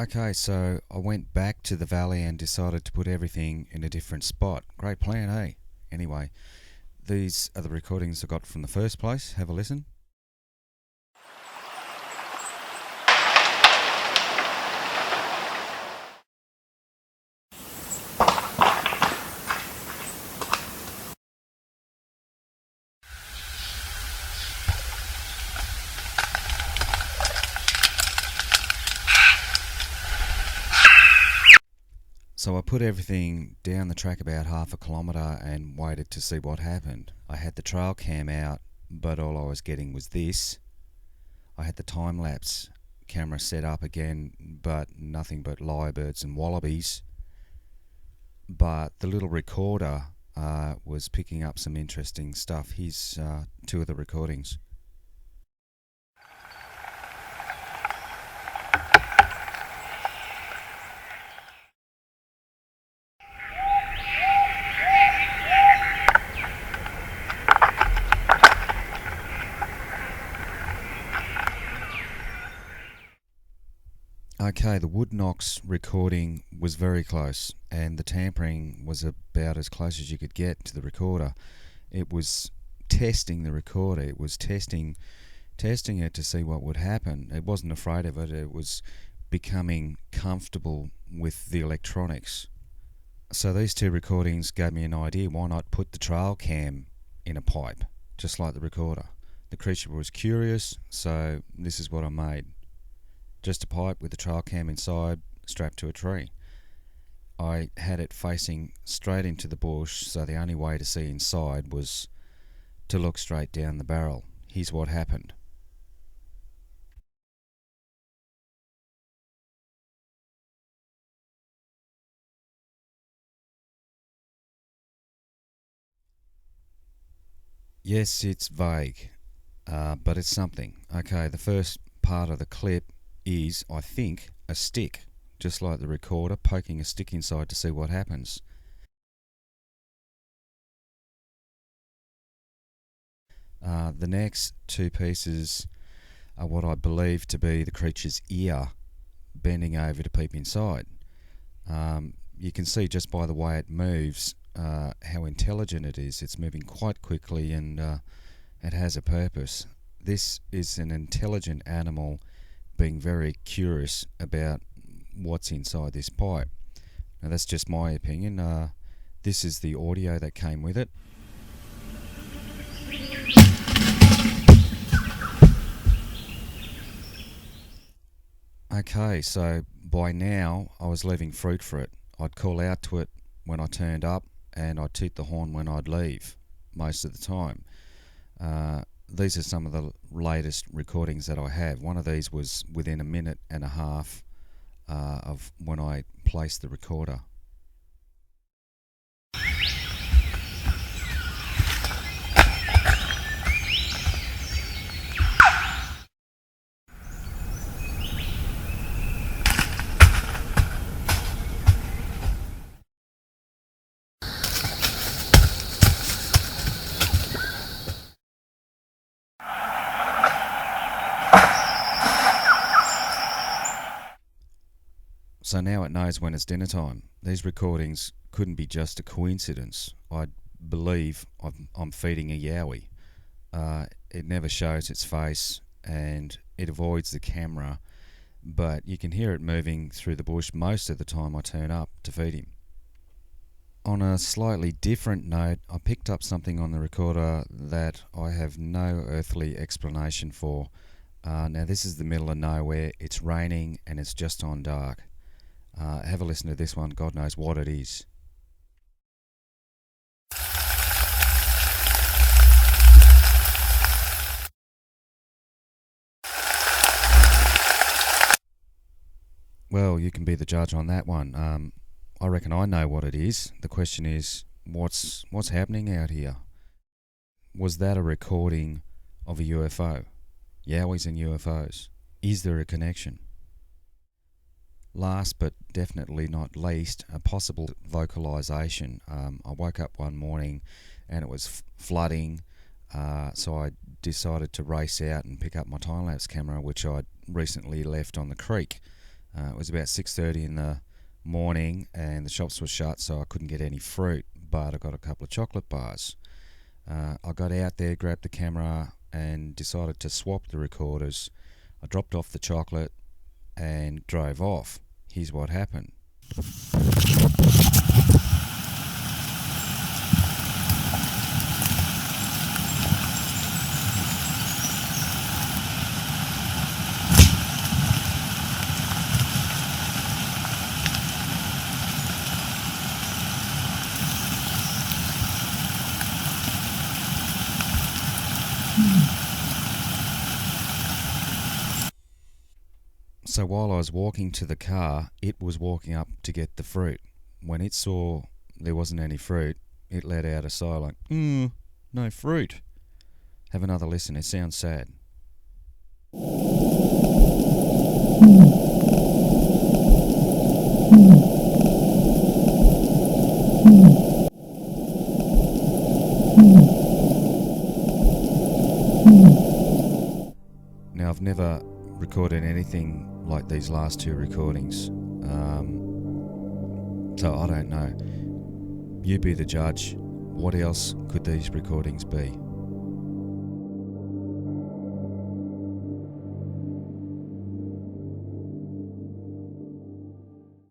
Okay, so I went back to the valley and decided to put everything in a different spot. Great plan, eh? Anyway, these are the recordings I got from the first place. Have a listen. So I put everything down the track about half a kilometre and waited to see what happened. I had the trail cam out, but all I was getting was this. I had the time-lapse camera set up again, but nothing but lyrebirds and wallabies. But the little recorder was picking up some interesting stuff. Here's two of the recordings. Okay, the Woodnox recording was very close, and the tampering was about as close as you could get to the recorder. It was testing the recorder. It was testing it to see what would happen. It wasn't afraid of it. It was becoming comfortable with the electronics. So these two recordings gave me an idea. Why not put the trail cam in a pipe, just like the recorder? The creature was curious, so this is what I made. Just a pipe with the trail cam inside, strapped to a tree. I had it facing straight into the bush, so the only way to see inside was to look straight down the barrel. Here's what happened. Yes, it's vague, but it's something. Okay, the first part of the clip is, I think, a stick, just like the recorder, poking a stick inside to see what happens. The next two pieces are what I believe to be the creature's ear bending over to peep inside. You can see just by the way it moves how intelligent it is. It's moving quite quickly and it has a purpose. This is an intelligent animal being very curious about what's inside this pipe. Now that's just my opinion. This is the audio that came with it. Okay, so by now I was leaving fruit for it. I'd call out to it when I turned up and I'd toot the horn when I'd leave most of the time. These are some of the latest recordings that I have. One of these was within a minute and a half of when I placed the recorder. So now it knows when it's dinner time. These recordings couldn't be just a coincidence. I believe I'm feeding a yowie. It never shows its face and it avoids the camera, but you can hear it moving through the bush most of the time I turn up to feed him. On a slightly different note, I picked up something on the recorder that I have no earthly explanation for. Now this is the middle of nowhere, it's raining and it's just on dark. Have a listen to this one, God knows what it is. Well, you can be the judge on that one. I reckon I know what it is. The question is, what's happening out here? Was that a recording of a UFO? Yowies and UFOs. Is there a connection? Last but definitely not least, a possible vocalization. I woke up one morning and it was flooding, so I decided to race out and pick up my time-lapse camera, which I'd recently left on the creek. It was about 6:30 in the morning, and the shops were shut, so I couldn't get any fruit, but I got a couple of chocolate bars. I got out there, grabbed the camera, and decided to swap the recorders. I dropped off the chocolate and drove off. Here's what happened. So while I was walking to the car, it was walking up to get the fruit. When it saw there wasn't any fruit, it let out a sigh like, no fruit. Have another listen, it sounds sad. Now, I've never recorded anything like these last two recordings, so I don't know. You be the judge. What else could these recordings be?